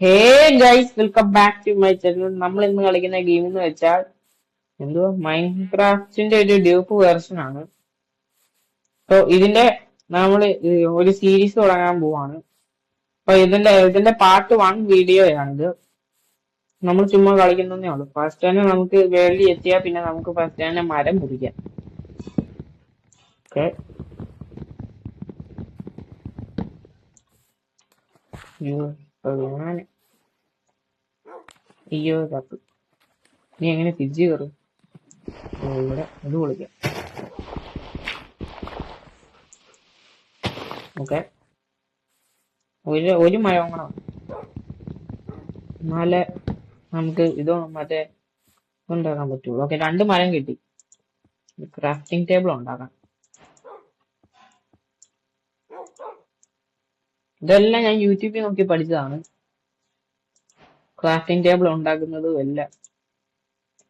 Hey guys, welcome back to my channel. നമ്മൾ ഇന്ന് കളിക്കുന്ന ഗെയിം എന്ന് വെച്ചാൽ എന്തുവാ, മൈൻക്രാഫ്റ്റിന്റെ ഒരു ഡ്യൂപ്പ് വേർഷൻ ആണ്. സോ ഇതിന്റെ നമ്മൾ ഒരു സീരീസ് തുടങ്ങാൻ പോവാണ്. അപ്പൊ ഇതിന്റെ പാർട്ട് 1 വീഡിയോയാണിത്. നമ്മൾ ചുമ്മാ കളിക്കുന്നതേ ഉള്ളൂ. ഫസ്റ്റ് തന്നെ നമുക്ക് വേൾഡിൽ എത്തിയാൽ പിന്നെ നമുക്ക് ഫസ്റ്റ് തന്നെ മരം പിടിക്കാം. ഓക്കെ, അയ്യോ തപ്പ്. നീ എങ്ങനെ തിരിച്ചു കയറും? ഇവിടെ ഇത് വിളിക്കാം. ഓക്കെ, ഒരു മരം കൂടെ എന്നാലേ നമുക്ക് ഇത് മറ്റേ ഉണ്ടാക്കാൻ പറ്റുള്ളൂ. ഓക്കെ, 2 മരം കിട്ടി. ക്രാഫ്റ്റിംഗ് ടേബിൾ ഉണ്ടാക്കാം. ഇതെല്ലാം ഞാൻ യൂട്യൂബിൽ നോക്കി പഠിച്ചതാണ്, ക്രാഫ്റ്റിംഗ് ടേബിൾ ഉണ്ടാക്കുന്നതും എല്ലാം.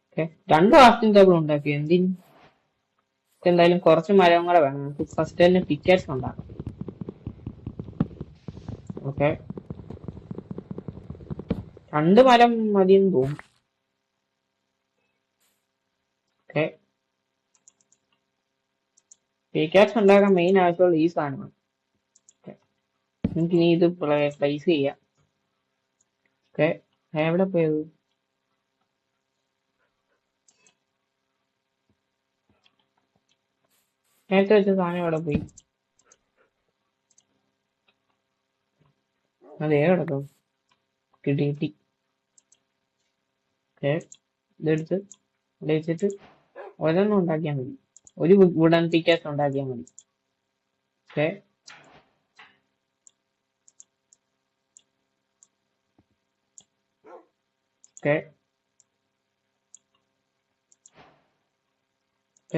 ഓക്കെ, 2 ക്രാഫ്റ്റിംഗ് ടേബിൾ ഉണ്ടാക്കി. എന്തായാലും കുറച്ച് മരം കൂടെ വേണം. നമുക്ക് ഫസ്റ്റ് തന്നെ പിക്കറ്റ്സ് ഉണ്ടാക്കാം. ഓക്കെ, 2 മരം മതിയെന്ന് തോന്നുന്നു. ഓക്കെ, പിക്കറ്റ്സ് ഉണ്ടാക്കാൻ മെയിൻ ആവശ്യമുള്ള ഈ സാധനമാണ്. നമുക്ക് ഇനി ഇത് പ്ലേസ് ചെയ്യാം. ഓക്കെ, എവിടെ പോയത്? നേരത്തെ വെച്ച സാധനം എവിടെ പോയി? അതേ കിടക്കും. കിട്ടി. ഓക്കെ, ഇതെടുത്ത് ഇവിടെ വെച്ചിട്ട് ഒരെണ്ണം ഉണ്ടാക്കിയാൽ മതി. ഒരു വുഡൻ പിക്കാസ് ഉണ്ടാക്കിയാൽ മതി. ഓക്കെ,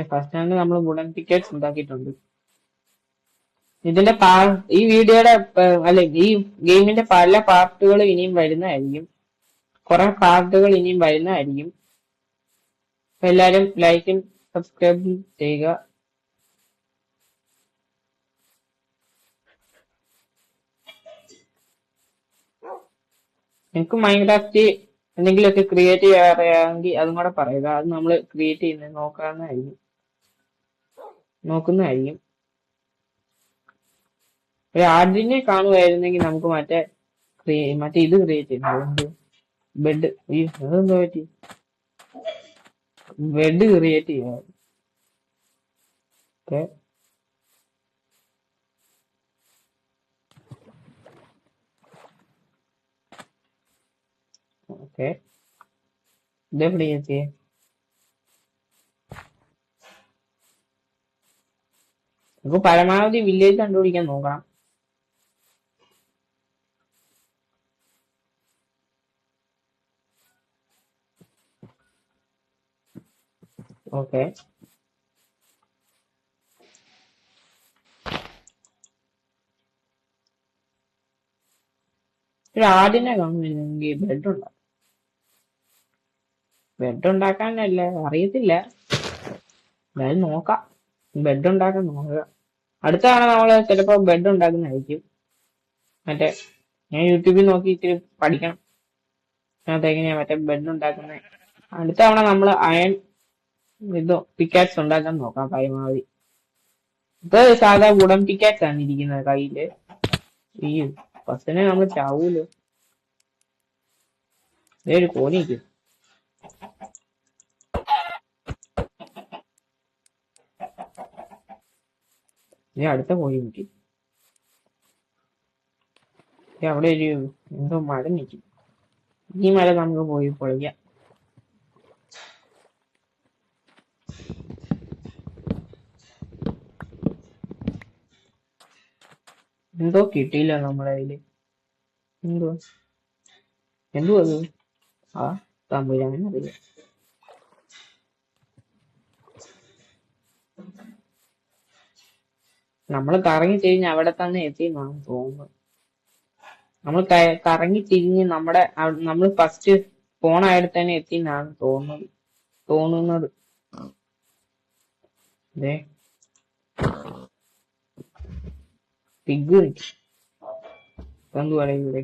ഫസ്റ്റ് ഹാൻഡ് നമ്മൾ വുഡൻ പിക്കറ്റ്സ് ഉണ്ടാക്കിയിട്ടുണ്ട്. ഇതിന്റെ ഈ വീഡിയോയുടെ അല്ല, ഈ ഗെയിമിന്റെ പല പാർട്ടുകൾ ഇനിയും വരുന്നതായിരിക്കും. കുറെ പാർട്ടുകൾ ഇനിയും വരുന്നതായിരിക്കും. എല്ലാരും ലൈക്കും സബ്സ്ക്രൈബും ചെയ്യുക. എനിക്ക് മൈൻക്രാഫ്റ്റ് എന്തെങ്കിലുമൊക്കെ ക്രിയേറ്റ് ചെയ്യാറിയാമെങ്കിൽ അതും കൂടെ പറയുക. അത് നമ്മൾ ക്രിയേറ്റ് ചെയ്യുന്നത് നോക്കുന്നതായിരിക്കും. ഒരു ആർഡിനെ കാണുമായിരുന്നെങ്കിൽ നമുക്ക് മറ്റേ ഇത് ക്രിയേറ്റ് ചെയ്യുന്നത് ബെഡ്. അതെന്തോ പറ്റി? ബെഡ് ക്രിയേറ്റ് ചെയ്യാം. ഓക്കെ, ഓക്കെ, ഇതെവിടെ ചെയ്യാം? നമുക്ക് പരമാവധി വില്ലേജ് കണ്ടുപിടിക്കാൻ നോക്കണം. ഓക്കെ, ഒരു ആടിനെ കാണുമെങ്കിൽ ബെഡ് ഉണ്ടാക്കാനല്ലേ അറിയത്തില്ല. എന്തായാലും നോക്കാം, ബെഡ് ഉണ്ടാക്കാൻ നോക്കുക. അടുത്ത തവണ നമ്മള് ചിലപ്പോ ബെഡ് ഉണ്ടാക്കുന്നതായിരിക്കും. മറ്റേ ഞാൻ യൂട്യൂബിൽ നോക്കി ഇച്ചിരി പഠിക്കണം അതെങ്ങനെയാ മറ്റേ ബെഡ് ഉണ്ടാക്കുന്നത്. അടുത്ത തവണ നമ്മള് അയൺ പിക്കാറ്റ്സ് ഉണ്ടാക്കാൻ നോക്കാം പരമാവധി. ഇപ്പൊ സാധാ വുഡൻ പിക്കാറ്റ്സ് ആണ് ഇരിക്കുന്നത് കയ്യില്. ഈ ഫസ്റ്റിനെ നമ്മൾ ചാവൂലോ. ഇതേ ഒരു കോണിക്ക് ഇനി അടുത്ത കോഴി നിൽക്കും. അവിടെ ഒരു എന്തോ മരം നിൽക്കും. ഈ മരം നമുക്ക് പോയി പൊളിക്കാം. എന്തോ കിട്ടിയില്ല നമ്മളെ കയ്യില്. എന്തോ അത് ആ തമ്പുരാനറിയാം. നമ്മൾ കറങ്ങി തിരിഞ്ഞ് അവിടെ തന്നെ എത്തിയെന്നാണ് തോന്നുന്നത്. നമ്മൾ കറങ്ങി തിരിഞ്ഞ് നമ്മൾ ഫസ്റ്റ് പോണായിട്ട് തന്നെ എത്തിയെന്നാണ് തോന്നുന്നത്. പിഗ് എന്തുവാണ് ഇവിടെ?